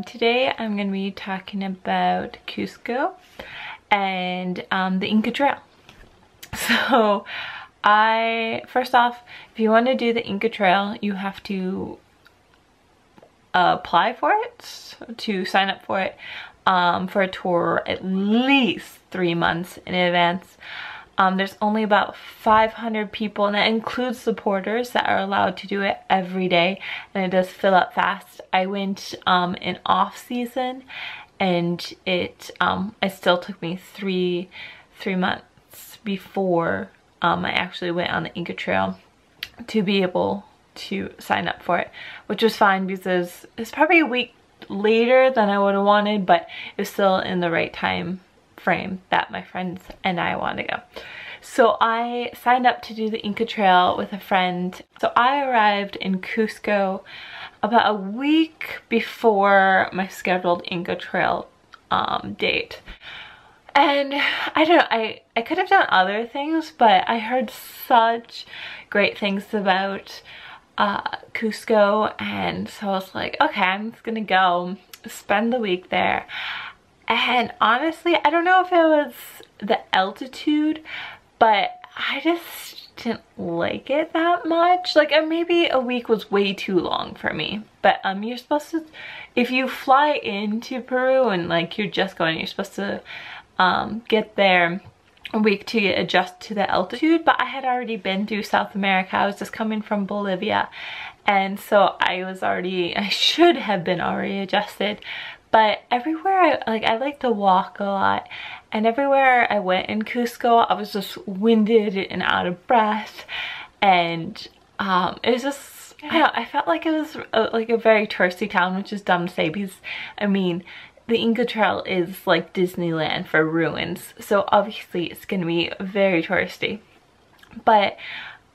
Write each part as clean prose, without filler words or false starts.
Today I'm going to be talking about Cusco and the Inca Trail. So first off, if you want to do the Inca Trail, you have to apply for it, to sign up for it for a tour at least 3 months in advance. There's only about 500 people, and that includes supporters that are allowed to do it every day, and it does fill up fast. I went in off season, and it still took me three months before I actually went on the Inca Trail to be able to sign up for it, which was fine because it's probably a week later than I would have wanted, but it's still in the right time frame that my friends and I want to go. So I signed up to do the Inca Trail with a friend. So I arrived in Cusco about a week before my scheduled Inca Trail date. And I don't know, I could have done other things, but I heard such great things about Cusco, and so I was like, okay, I'm just gonna go spend the week there. And honestly, I don't know if it was the altitude, but I just didn't like it that much. Like maybe a week was way too long for me. But you're supposed to, if you fly into Peru and like you're just going, you're supposed to get there a week to get adjusted to the altitude. But I had already been through South America. I was just coming from Bolivia, and so I should have been already adjusted. But everywhere I like to walk a lot, and everywhere I went in Cusco, I was just winded and out of breath, and it was just, I don't know, I felt like it was like a very touristy town, which is dumb to say because, I mean, the Inca Trail is like Disneyland for ruins, so obviously it's gonna be very touristy. But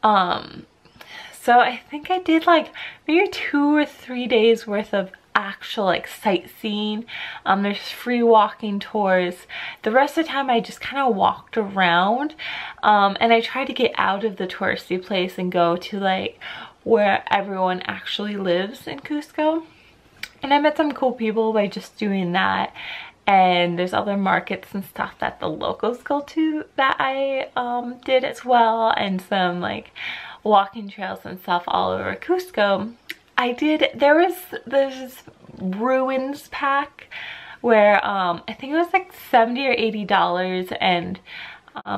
so I think I did like maybe 2 or 3 days worth of actual like sightseeing. There's free walking tours. The rest of the time I just kind of walked around, and I tried to get out of the touristy place and go to like where everyone actually lives in Cusco. And I met some cool people by just doing that. And there's other markets and stuff that the locals go to that I did as well, and some like walking trails and stuff all over Cusco. There's this ruins pack where I think it was like $70 or $80, and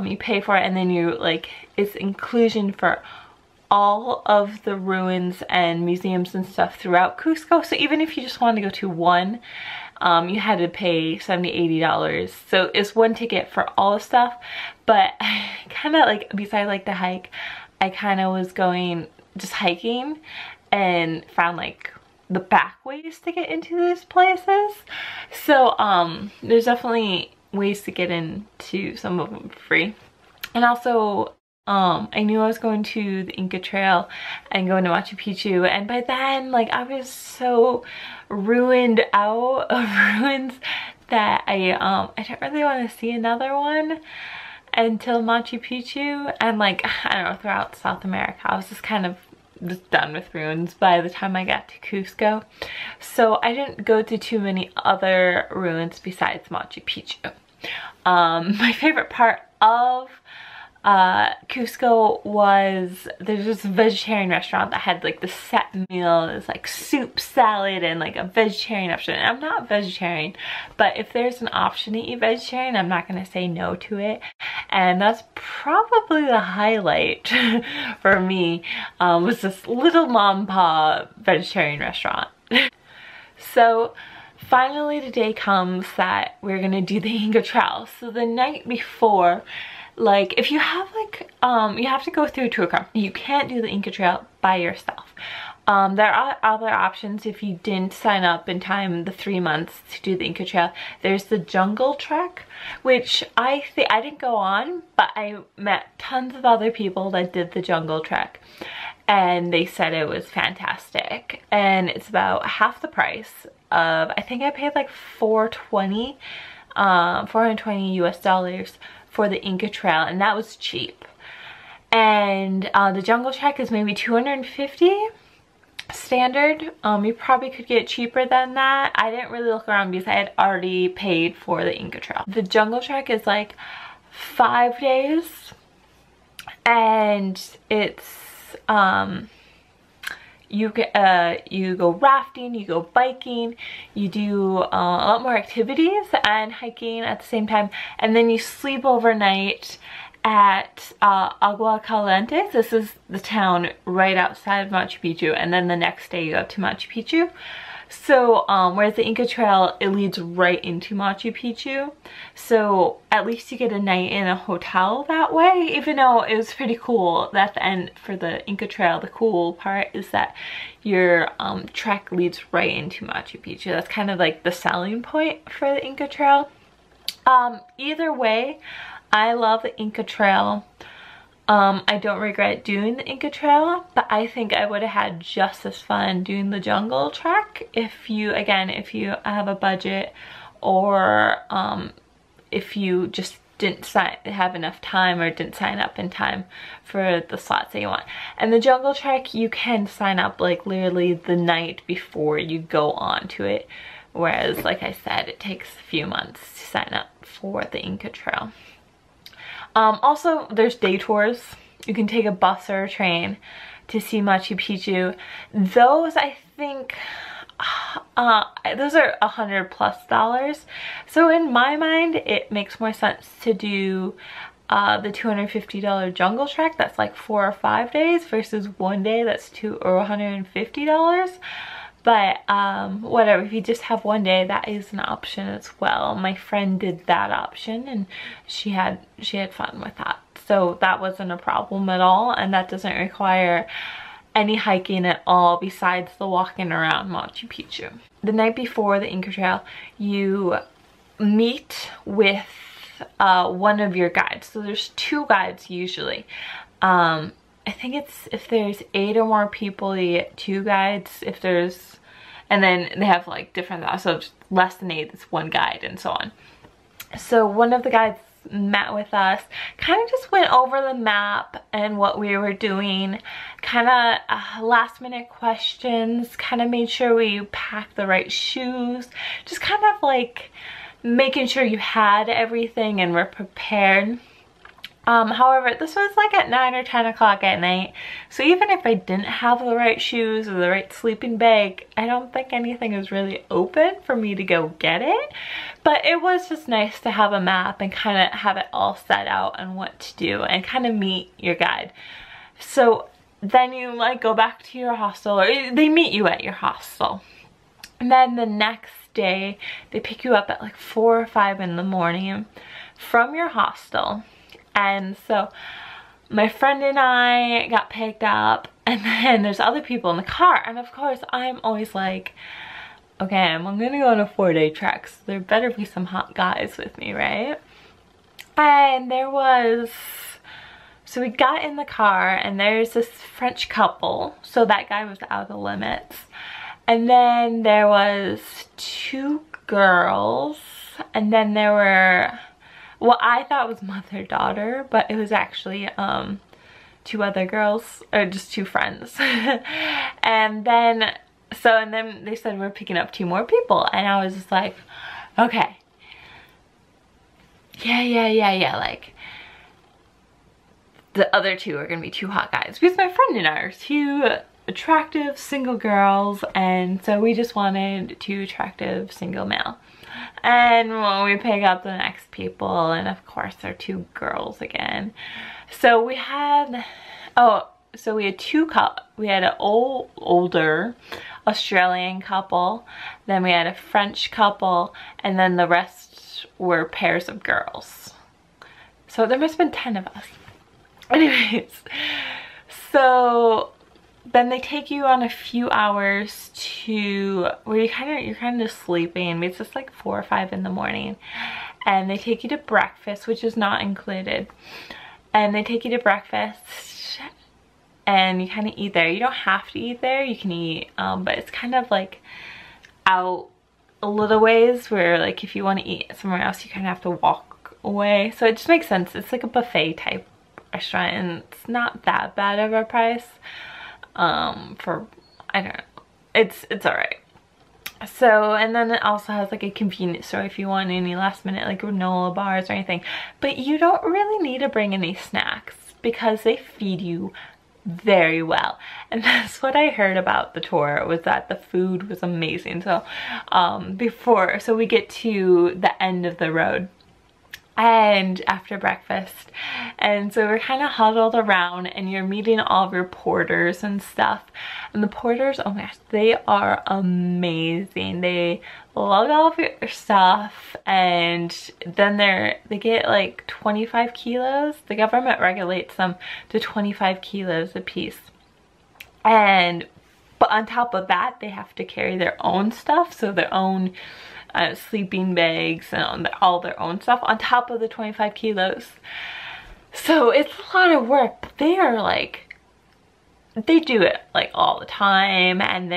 you pay for it, and then you like, it's inclusion for all of the ruins and museums and stuff throughout Cusco. So even if you just wanted to go to one, you had to pay $70, $80. So it's one ticket for all the stuff. But kind of like, besides like the hike, I kind of was going just hiking and found like the back ways to get into these places. So there's definitely ways to get into some of them for free. And also I knew I was going to the Inca Trail and going to Machu Picchu, and by then like I was so ruined out of ruins that I didn't really want to see another one until Machu Picchu. And like, I don't know, throughout South America I was just kind of just done with ruins by the time I got to Cusco. So I didn't go to too many other ruins besides Machu Picchu. My favorite part of Cusco was, there's this vegetarian restaurant that had like the set meal. It was like soup, salad, and like a vegetarian option. And I'm not vegetarian, but if there's an option to eat vegetarian, I'm not gonna say no to it. And that's probably the highlight for me, was this little mom and pop vegetarian restaurant. So finally the day comes that we're gonna do the Inca Trail. So the night before, like, if you have like, you have to go through a tour company. You can't do the Inca Trail by yourself. There are other options if you didn't sign up in time, the 3 months to do the Inca Trail. There's the Jungle Trek, which I didn't go on, but I met tons of other people that did the Jungle Trek, and they said it was fantastic. And it's about half the price of, I think I paid like $420 US for the Inca Trail, and that was cheap. And the jungle trek is maybe 250 standard. You probably could get cheaper than that. I didn't really look around because I had already paid for the Inca Trail. The jungle trek is like 5 days, and it's you go rafting, you go biking, you do a lot more activities and hiking at the same time, and then you sleep overnight at Agua Caliente. This is the town right outside of Machu Picchu, and then the next day you go to Machu Picchu. So whereas the Inca Trail, it leads right into Machu Picchu, so at least you get a night in a hotel that way. Even though it was pretty cool at the end for the Inca Trail, the cool part is that your trek leads right into Machu Picchu. That's kind of like the selling point for the Inca Trail. Either way, I love the Inca Trail. I don't regret doing the Inca Trail, but I think I would have had just as fun doing the jungle trek if you have a budget, or if you just didn't have enough time or didn't sign up in time for the slots that you want. And the jungle trek, you can sign up like literally the night before you go on to it, whereas like I said, it takes a few months to sign up for the Inca Trail. Also, there's day tours. You can take a bus or a train to see Machu Picchu. Those, I think, those are $100+. So in my mind, it makes more sense to do the $250 jungle trek. That's like 4 or 5 days versus 1 day that's $150. But whatever, if you just have 1 day, that is an option as well. My friend did that option, and she had fun with that. So that wasn't a problem at all, and that doesn't require any hiking at all besides the walking around Machu Picchu. The night before the Inca Trail, you meet with one of your guides. So there's 2 guides usually. I think it's if there's 8 or more people, you get 2 guides. If there's, and then they have like different, so less than 8, it's 1 guide, and so on. So one of the guides met with us, kind of just went over the map and what we were doing, kind of last minute questions, kind of made sure we packed the right shoes, just kind of like making sure you had everything and were prepared. However, this was like at 9 or 10 o'clock at night, so even if I didn't have the right shoes or the right sleeping bag, I don't think anything was really open for me to go get it. But it was just nice to have a map and kind of have it all set out and what to do and kind of meet your guide. So then you like go back to your hostel, or they meet you at your hostel. And then the next day, they pick you up at like 4 or 5 in the morning from your hostel. And so my friend and I got picked up, and then there's other people in the car. And of course, I'm always like, okay, I'm gonna go on a 4-day trek, so there better be some hot guys with me, right? And there was, so we got in the car, and there's this French couple. So that guy was out of limits. And then there was 2 girls, and then there were, well, I thought it was mother-daughter, but it was actually 2 other girls, or just 2 friends. And then they said we're picking up 2 more people, and I was just like, okay, yeah, like the other 2 are gonna be 2 hot guys, because my friend and I are 2 attractive single girls, and so we just wanted 2 attractive single male. And when we pick up the next people, and of course they're 2 girls again. So we had, we had an older Australian couple, then we had a French couple, and then the rest were pairs of girls. So there must have been 10 of us. Anyways, so then they take you on a few hours to where you're kind of sleeping. It's just like 4 or 5 in the morning, and they take you to breakfast, which is not included. And they take you to breakfast, and you kind of eat there. You don't have to eat there, you can eat, but it's kind of like out a little ways, where like if you want to eat somewhere else, you kind of have to walk away. So it just makes sense. It's like a buffet type restaurant, and it's not that bad of a price for, I don't know, it's alright. So, and then it also has like a convenience store if you want any last minute like granola bars or anything. But you don't really need to bring any snacks because they feed you very well. And that's what I heard about the tour, was that the food was amazing. So so we get to the end of the road and after breakfast, and so we're kind of huddled around and you're meeting all of your porters and stuff, and the porters, oh my gosh, they are amazing. They lug all of your stuff, and then they get like 25 kilos. The government regulates them to 25 kilos a piece, but on top of that they have to carry their own stuff, so their own sleeping bags and all their own stuff on top of the 25 kilos. So it's a lot of work, but they are like, they do it like all the time, and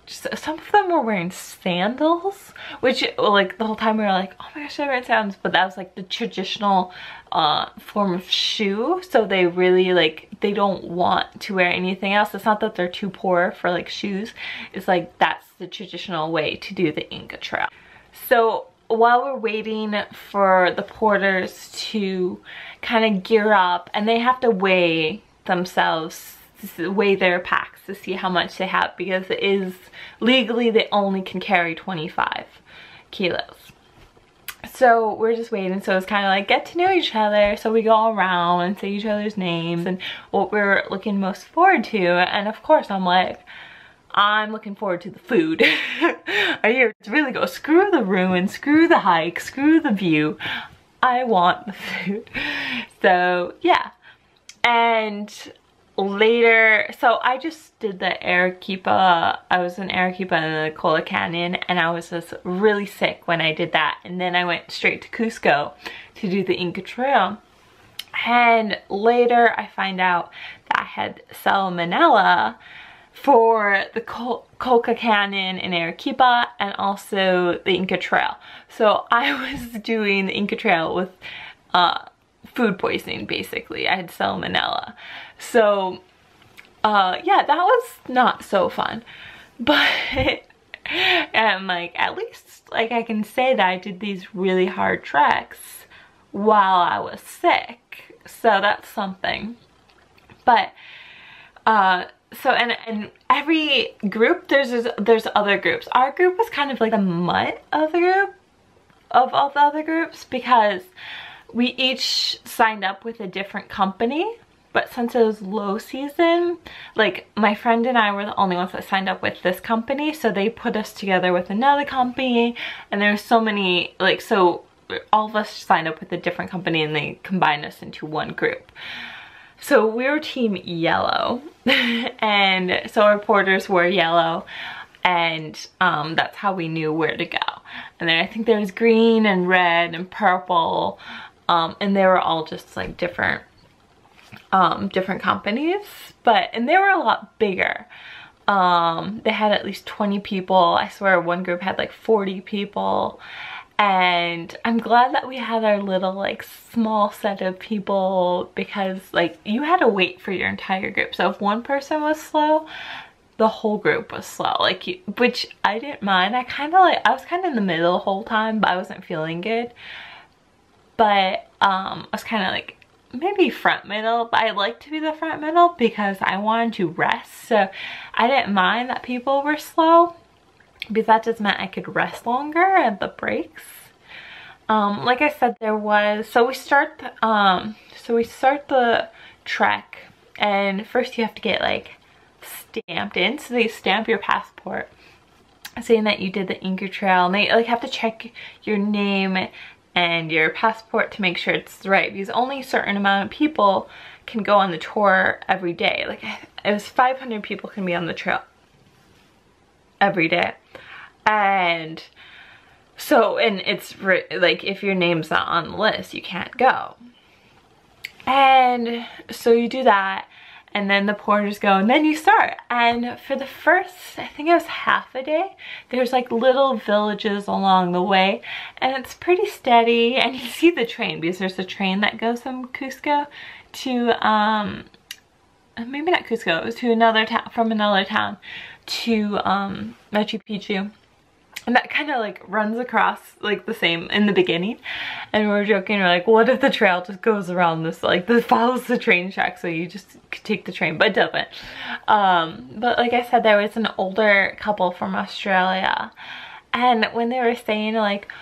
some of them were wearing sandals, which like the whole time we were like, oh my gosh, they're wearing sandals, but that was like the traditional form of shoe. So they really like, they don't want to wear anything else. It's not that they're too poor for like shoes. It's like that's the traditional way to do the Inca Trail. So while we're waiting for the porters to kind of gear up, and they have to weigh themselves, weigh their packs to see how much they have, because it is legally they only can carry 25 kilos. So we're just waiting, so it's kind of like get to know each other. So we go around and say each other's names and what we're looking most forward to, and of course I'm like, I'm looking forward to the food. I hear to really go, screw the ruin, screw the hike, screw the view. I want the food. So yeah. And later, so I just did the Arequipa. I was in Arequipa in the Cola Canyon, and I was just really sick when I did that. And then I went straight to Cusco to do the Inca Trail. And later I find out that I had salmonella for the Coca Canyon in Arequipa and also the Inca Trail. So I was doing the Inca Trail with food poisoning, basically. I had salmonella. So yeah, that was not so fun. But and like, at least like I can say that I did these really hard treks while I was sick. So that's something. But so and every group, there's other groups. Our group was kind of like the mutt of the group, of all the other groups, because we each signed up with a different company. But since it was low season, like my friend and I were the only ones that signed up with this company, so they put us together with another company, and there were so many, like, so all of us signed up with a different company and they combined us into one group. So we were team yellow, and so our porters were yellow, and that's how we knew where to go. And then I think there was green and red and purple, and they were all just like different companies, and they were a lot bigger. They had at least 20 people. I swear one group had like 40 people. And I'm glad that we had our little like small set of people, because like you had to wait for your entire group. So if one person was slow, the whole group was slow, like which I didn't mind. I was kind of in the middle the whole time, but I wasn't feeling good. But I was kind of like maybe front middle, but I like to be the front middle because I wanted to rest. So I didn't mind that people were slow, because that just meant I could rest longer at the breaks. Like I said, so we start the trek, and first you have to get like stamped in. So they stamp your passport saying that you did the Inca Trail, and they like have to check your name and your passport to make sure it's right, because only a certain amount of people can go on the tour every day. Like it was 500 people can be on the trail every day. And so, and it's like if your name's not on the list, you can't go. And so you do that, and then the porters go, and then you start. And for the first, I think it was half a day, there's like little villages along the way, and it's pretty steady. And you see the train, because there's a train that goes from Cusco to maybe not Cusco, it was to another town, from another town to Machu Picchu. And that kind of like runs across like the same in the beginning. And we were joking, we're like, what if the trail just goes around this, like this follows the train track, so you just take the train, but it doesn't. But like I said, there was an older couple from Australia, and when they were saying like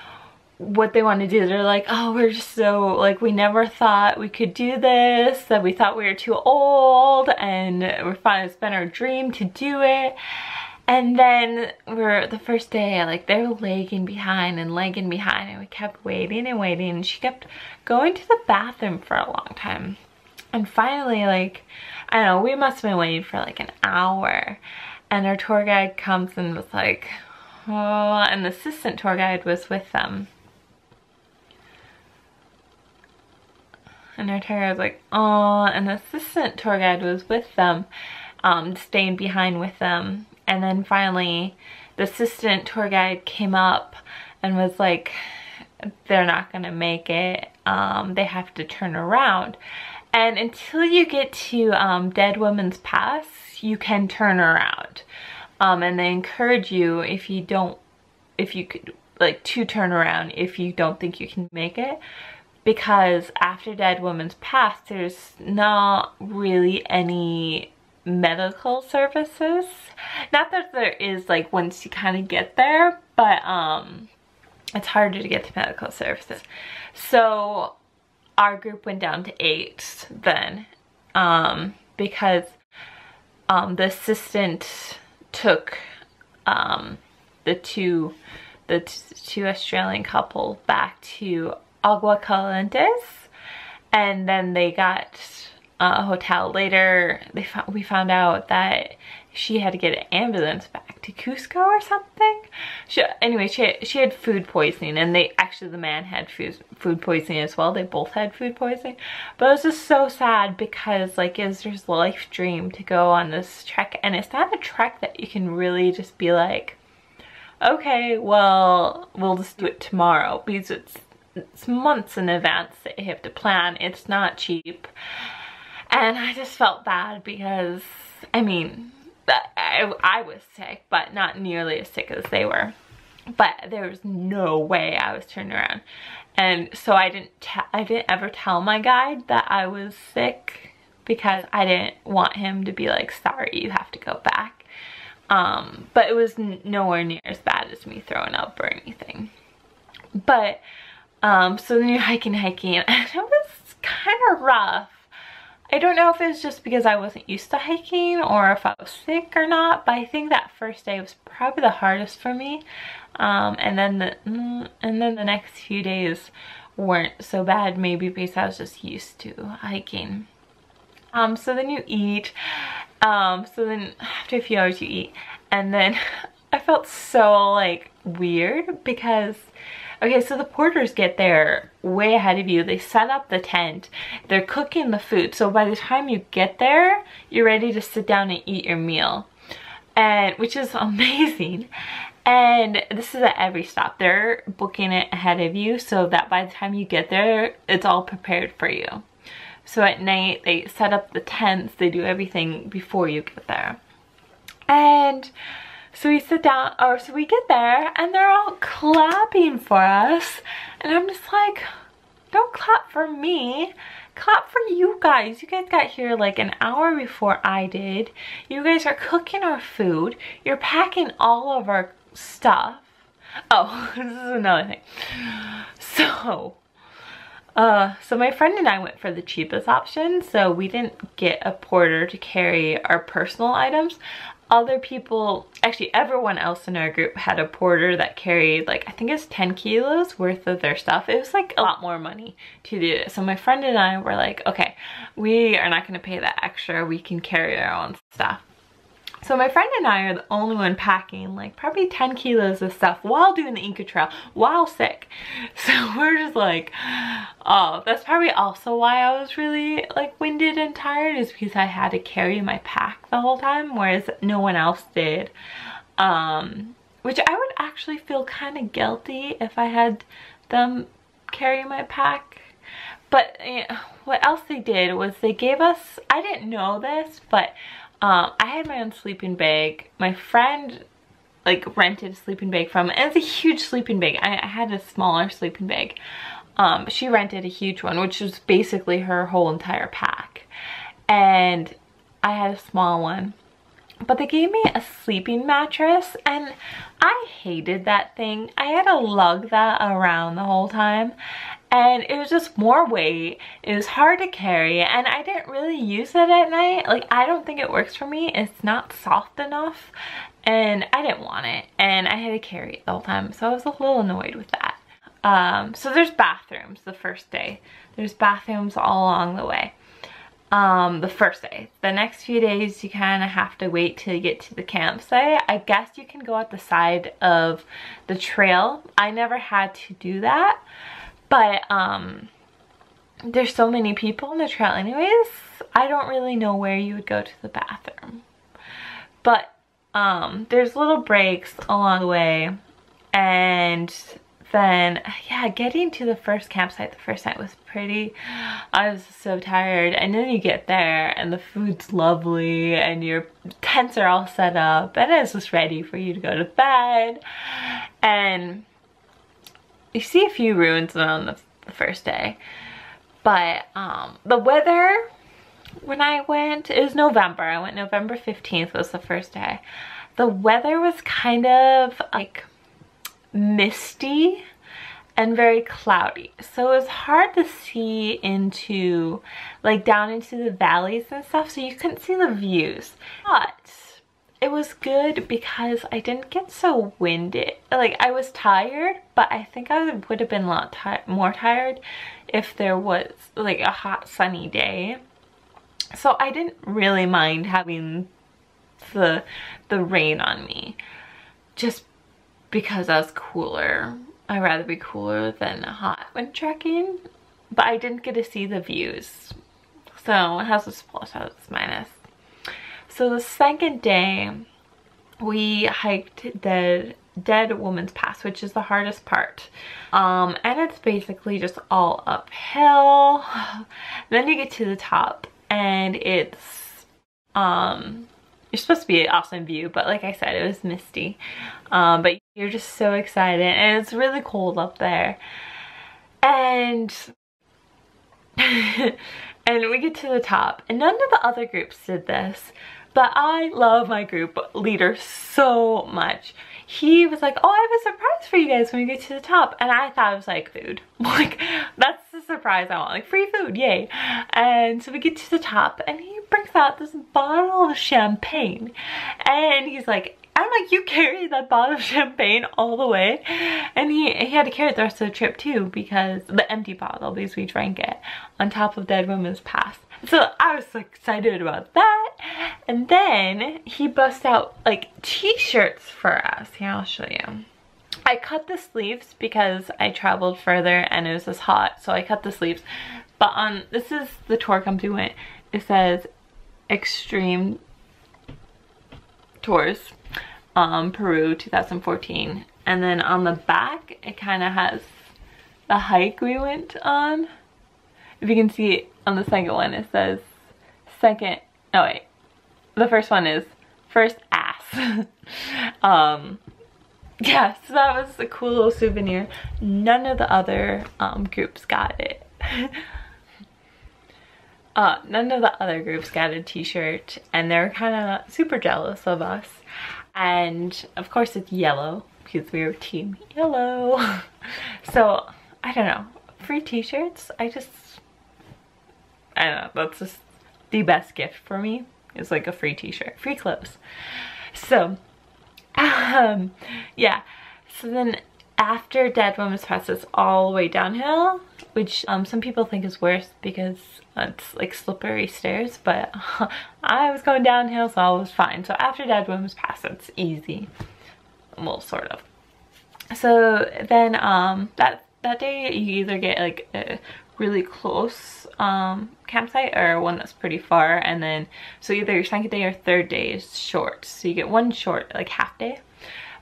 what they want to do, they're like, oh, we're just so like, we never thought we could do this, that we thought we were too old, and we're finally, it's been our dream to do it. And then the first day, like they were lagging behind, and we kept waiting and waiting, and she kept going to the bathroom for a long time. And finally, like, I don't know, we must have been waiting for like an hour, and our tour guide comes and was like, oh, and the assistant tour guide was with them. And our tour guide was like, oh, and the assistant tour guide was with them, staying behind with them. And then finally, the assistant tour guide came up and was like, they're not gonna make it, they have to turn around. And until you get to Dead Woman's Pass, you can turn around. And they encourage you, if you could, like, to turn around if you don't think you can make it. Because after Dead Woman's Pass, there's not really any medical services. Not that there is, like, once you kind of get there, but it's harder to get to medical services. So our group went down to 8 then, because the assistant took the two Australian couple back to Agua Calientes, and then they got a hotel. Later we found out that she had to get an ambulance back to Cusco or something. Anyway, she had food poisoning, and the man had food poisoning as well. They both had food poisoning. But it was just so sad, because like it was his life dream to go on this trek, and it's not a trek that you can really just be like, okay, well, we'll just do it tomorrow, because it's months in advance that you have to plan. It's not cheap. And I just felt bad, because, I mean, I was sick, but not nearly as sick as they were. But there was no way I was turning around. And so I didn't ever tell my guide that I was sick, because I didn't want him to be like, sorry, you have to go back. But it was nowhere near as bad as me throwing up or anything. But, so then you're hiking, and it was kind of rough. I don't know if it was just because I wasn't used to hiking, or if I was sick or not, but I think that first day was probably the hardest for me. And then the next few days weren't so bad, maybe because I was just used to hiking. So then you eat. So then after a few hours you eat, and then I felt so like weird, because okay, so the porters get there way ahead of you. They set up the tent. They're cooking the food. So by the time you get there, you're ready to sit down and eat your meal, and which is amazing. And this is at every stop. They're booking it ahead of you, so that by the time you get there, it's all prepared for you. So at night, they set up the tents. They do everything before you get there. And so we sit down, or so we get there, and they're all clapping for us. And I'm just like, don't clap for me. Clap for you guys. You guys got here like an hour before I did. You guys are cooking our food. You're packing all of our stuff. Oh, this is another thing. So my friend and I went for the cheapest option. So we didn't get a porter to carry our personal items. Other people, actually everyone else in our group had a porter that carried like, I think it's 10 kilos worth of their stuff. It was like a lot more money to do it. So my friend and I were like, okay, we are not gonna pay that extra. We can carry our own stuff. So my friend and I are the only one packing like probably 10 kilos of stuff while doing the Inca Trail, while sick. So we're just like, oh, that's probably also why I was really like winded and tired, is because I had to carry my pack the whole time, whereas no one else did. Which I would actually feel kind of guilty if I had them carry my pack. But what else they did was they gave us, I didn't know this, but I had my own sleeping bag. My friend like rented a sleeping bag from, and it's a huge sleeping bag. I had a smaller sleeping bag. She rented a huge one, which was basically her whole entire pack. And I had a small one. But they gave me a sleeping mattress, and I hated that thing. I had to lug that around the whole time, and it was just more weight. It was hard to carry, and I didn't really use it at night. Like, I don't think it works for me. It's not soft enough, and I didn't want it, and I had to carry it the whole time, so I was a little annoyed with that. So there's bathrooms the first day. There's bathrooms all along the way. The first day. The next few days you kind of have to wait till you get to the campsite. I guess you can go out the side of the trail. I never had to do that, but there's so many people on the trail anyways. I don't really know where you would go to the bathroom, but there's little breaks along the way. And then, yeah, getting to the first campsite the first night was I was so tired. And then you get there and the food's lovely and your tents are all set up and it's just ready for you to go to bed. And you see a few ruins on the first day. But the weather, when I went, it was November. I went November 15th was the first day. The weather was kind of like misty and very cloudy, so it was hard to see into, like, down into the valleys and stuff, so you couldn't see the views. But it was good because I didn't get so winded. Like, I was tired, but I think I would have been a lot more tired if there was like a hot sunny day. So I didn't really mind having the rain on me, just because I was cooler. I'd rather be cooler than hot when trekking, but I didn't get to see the views. So it has its plus, it has its minus. So the second day, we hiked the Dead Woman's Pass, which is the hardest part. And it's basically just all uphill. Then you get to the top, and it's you're supposed to be an awesome view, but like I said, it was misty. But you're just so excited, and it's really cold up there. And and we get to the top, and none of the other groups did this, but I love my group leader so much. He was like, oh, I have a surprise for you guys when we get to the top. And I thought it was like food. Like, that's the surprise I want, like free food, yay. And so we get to the top and he brings out this bottle of champagne. And he's like, I'm like, you carried that bottle of champagne all the way? And he had to carry it the rest of the trip too, because the empty bottle, because we drank it on top of Dead Woman's Pass. So I was so excited about that. And then he busts out like t-shirts for us. Here, I'll show you. I cut the sleeves because I traveled further and it was just hot, so I cut the sleeves. But on, this is the tour company went. It says Extreme Tours, Peru 2014. And then on the back, it kind of has the hike we went on. If you can see it on the second one, it says second, no wait, the first one is first ass. Yeah, so that was a cool little souvenir. None of the other groups got it. None of the other groups got a t-shirt, and they're kind of super jealous of us. And of course it's yellow because we were team yellow. So I don't know, free t-shirts, I don't know, that's just the best gift for me, is like a free t-shirt, free clothes. So yeah, so then after Dead Woman's Pass, it's all the way downhill, which some people think is worse because it's like slippery stairs, but I was going downhill, so I was fine. So after Dead Woman's Pass, it's easy, well, sort of. So then that day you either get like a really close campsite or one that's pretty far, and then so either your second day or third day is short, so you get one short like half day.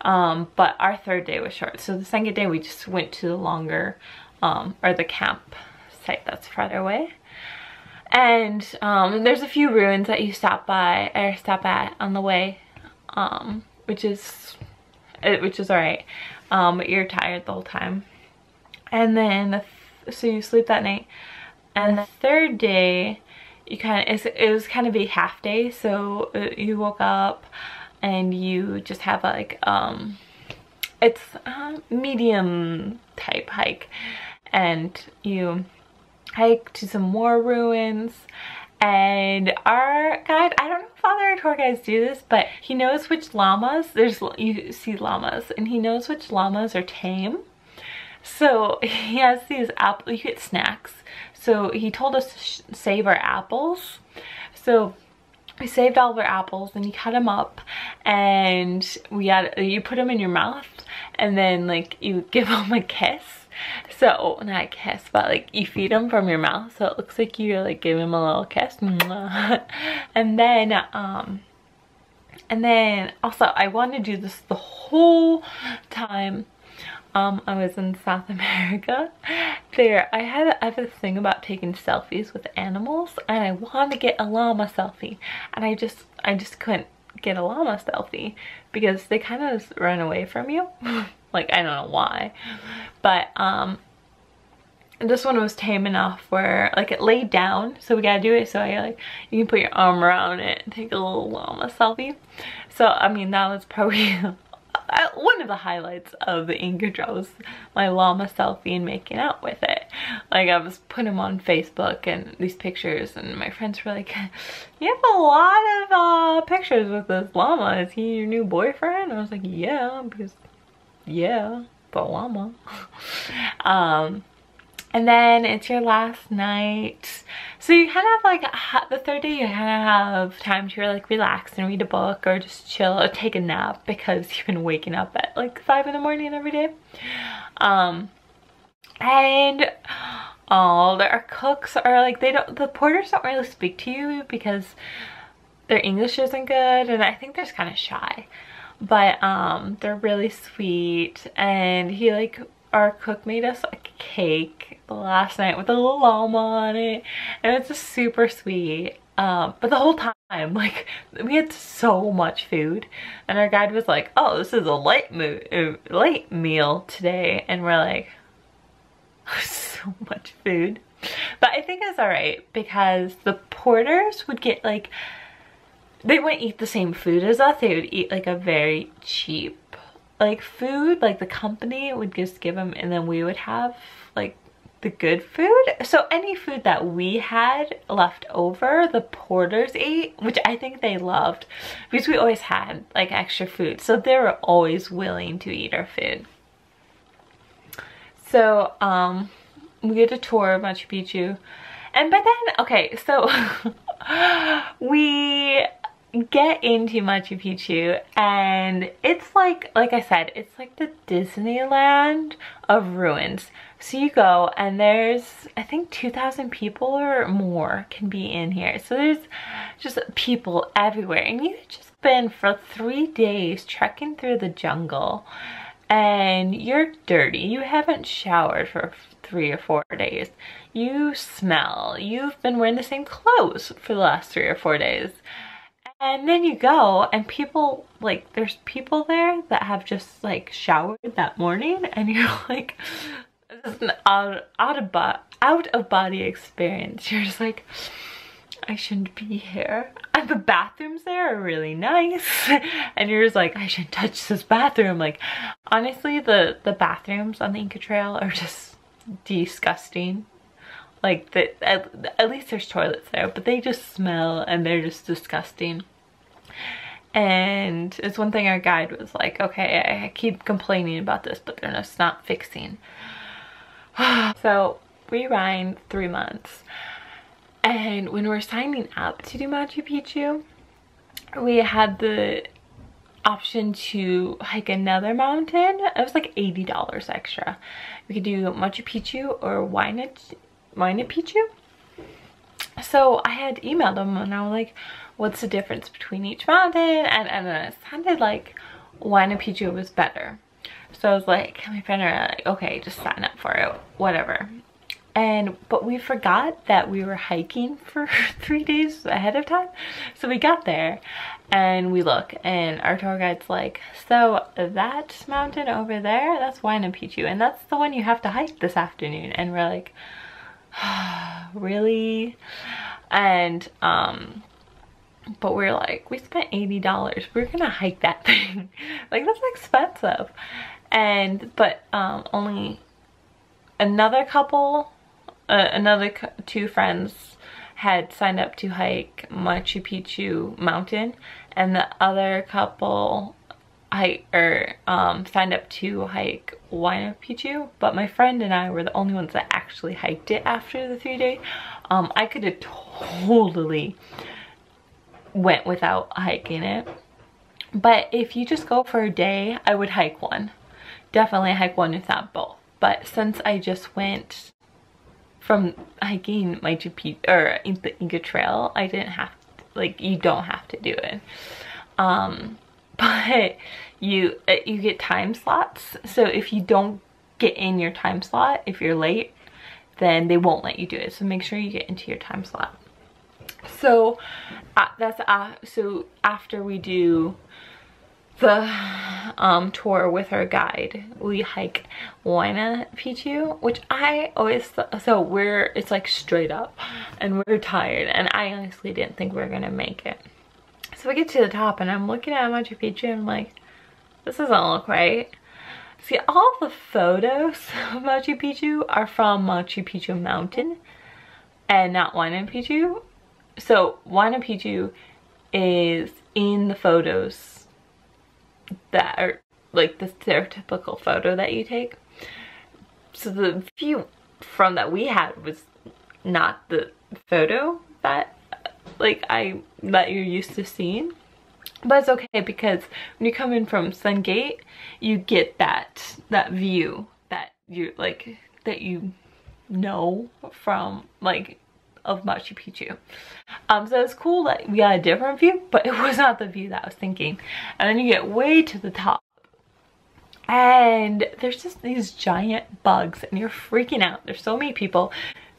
But our third day was short, so the second day we just went to the longer or the campsite site that's farther away. And there's a few ruins that you stop at on the way, which is alright. But you're tired the whole time. And then so you sleep that night, and the third day you it was kind of a half day, so you woke up and you just have like it's a medium type hike, and you hike to some more ruins. And our guide, I don't know if other tour guides do this, but he knows which llamas, you see llamas, and he knows which llamas are tame. So he has these you get snacks. So he told us to save our apples. So we saved all of our apples, and you cut them up, and you put them in your mouth, and then like you give them a kiss. So not a kiss, but like you feed them from your mouth, so it looks like you're like giving them a little kiss. And then also I wanted to do this the whole time I was in South America. I have this thing about taking selfies with animals, and I wanted to get a llama selfie, and I just couldn't get a llama selfie because they kind of run away from you. Like, I don't know why, but this one was tame enough where like it laid down, so we gotta do it so you can put your arm around it and take a little llama selfie. So I mean, that was probably one of the highlights of the Inca Trail was my llama selfie and making out with it. Like, I was putting them on Facebook and these pictures, and my friends were like, you have a lot of pictures with this llama. Is he your new boyfriend? And I was like, yeah, because yeah, the llama. And then it's your last night, so you kind of like the third day you kind of have time to like relax and read a book or just chill or take a nap because you've been waking up at like 5 in the morning every day. And our cooks are like, the porters don't really speak to you because their English isn't good, and I think they're just kind of shy, but they're really sweet. And our cook made us a cake the last night with a little llama on it, and it's just super sweet. But the whole time, like, we had so much food, and our guide was like, oh, this is a light meal today, and we're like, so much food. But I think it's alright because the porters would get like, they wouldn't eat the same food as us. They would eat like a very cheap like food, like the company would just give them, and then we would have like the good food. So any food that we had left over, the porters ate, which I think they loved because we always had like extra food, so they were always willing to eat our food. So we get a tour of Machu Picchu, and by then, okay, so we get into Machu Picchu, and it's like I said, it's like the Disneyland of ruins. So you go, and there's, I think 2,000 people or more can be in here. So there's just people everywhere, and you've just been for 3 days trekking through the jungle, and you're dirty. You haven't showered for 3 or 4 days. You smell. You've been wearing the same clothes for the last 3 or 4 days. And then you go, and people, like, there's people there that have just like showered that morning, and you're like, this is an out of body experience. You're just like, I shouldn't be here. And the bathrooms there are really nice, and you're just like, I shouldn't touch this bathroom. Like, honestly, the bathrooms on the Inca Trail are just disgusting. Like, at least there's toilets there, but they just smell, and they're just disgusting. And it's one thing our guide was like, okay, I keep complaining about this, but they're just not fixing. So we ran 3 months, and when we're signing up to do Machu Picchu, we had the option to hike another mountain. It was like $80 extra. We could do Machu Picchu or Huayna Picchu. So I had emailed them, and I was like, what's the difference between each mountain? And it sounded like Huayna Picchu was better. So I was like, my friend and I were like, okay, just sign up for it, whatever. But we forgot that we were hiking for 3 days ahead of time. So we got there and we look, and our tour guide's like, so that mountain over there, that's Huayna Picchu, and that's the one you have to hike this afternoon. And we're like, really? And but we're like, we spent $80, we're gonna hike that thing. Like, that's expensive. But only another couple, two friends had signed up to hike Machu Picchu mountain, and the other couple signed up to hike Huayna Picchu. But my friend and I were the only ones that actually hiked it after the 3 day. I could have totally went without hiking it, but if you just go for a day, I would hike one. Definitely hike one, if not both. But since I just went from hiking Machu Picchu or the Inca Trail, I didn't have to, like, you don't have to do it. But you get time slots. So if you don't get in your time slot, if you're late, then they won't let you do it. So make sure you get into your time slot. So so after we do the tour with our guide, we hike Huayna Picchu, which I always it's like straight up, and we're tired, and I honestly didn't think we were gonna make it. So we get to the top, and I'm looking at Machu Picchu, and I'm like, this doesn't look right. See, all the photos of Machu Picchu are from Machu Picchu mountain and not Huayna Picchu. So Huayna Picchu is in the photos that are like the stereotypical photo that you take. So the view from that we had was not the photo that that you're used to seeing. But it's okay, because when you come in from Sun Gate, you get that view that you know from of Machu Picchu. So it's cool that we got a different view, but it was not the view that I was thinking. And then you get way to the top, and there's just these giant bugs, and you're freaking out. There's so many people.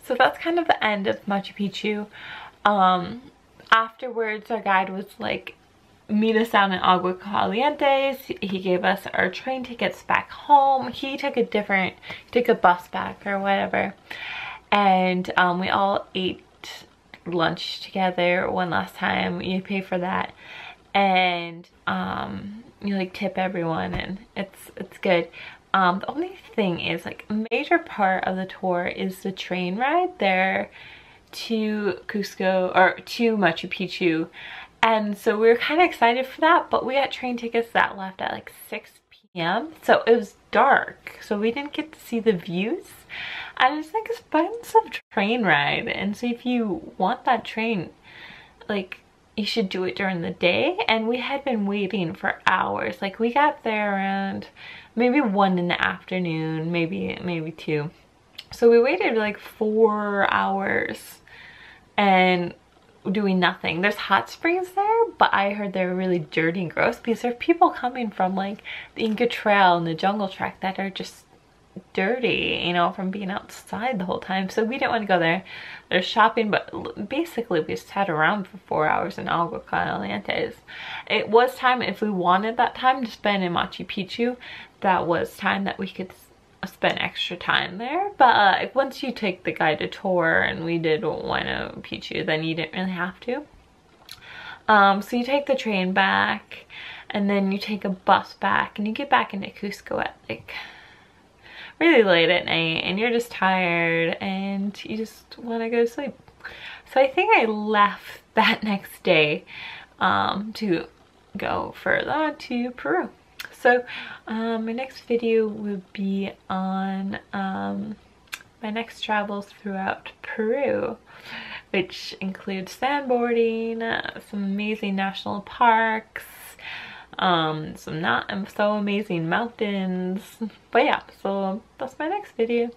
So that's kind of the end of Machu Picchu. Afterwards, our guide was like, meet us down in Agua Calientes. He gave us our train tickets back home. He took a bus back or whatever. And we all ate lunch together one last time. You pay for that, and you like tip everyone, and it's good. The only thing is, like, a major part of the tour is the train ride there to Cusco, or to Machu Picchu. And so we were kind of excited for that, but we got train tickets that left at like 6 p.m. So it was dark, so we didn't get to see the views. And it's like an expensive train ride. And so if you want that train, like, you should do it during the day. And we had been waiting for hours. Like, we got there around maybe 1 in the afternoon, maybe 2. So we waited like 4 hours and doing nothing. There's hot springs there, but I heard they were really dirty and gross, because there are people coming from like the Inca Trail and the jungle trek that are just dirty, you know, from being outside the whole time. So we didn't want to go there. There's shopping, but basically we just sat around for 4 hours in Agua Calientes. It was time, if we wanted that time to spend in Machu Picchu, that was time that we could spend extra time there. But once you take the guided tour, and we did Huayna Picchu, then you didn't really have to. So you take the train back, and then you take a bus back, and you get back into Cusco at like really late at night, and you're just tired and you just want to go to sleep. So I think I left that next day to go further to Peru. So my next video will be on my next travels throughout Peru, which includes sandboarding, some amazing national parks, some not so amazing mountains. But yeah, so that's my next video.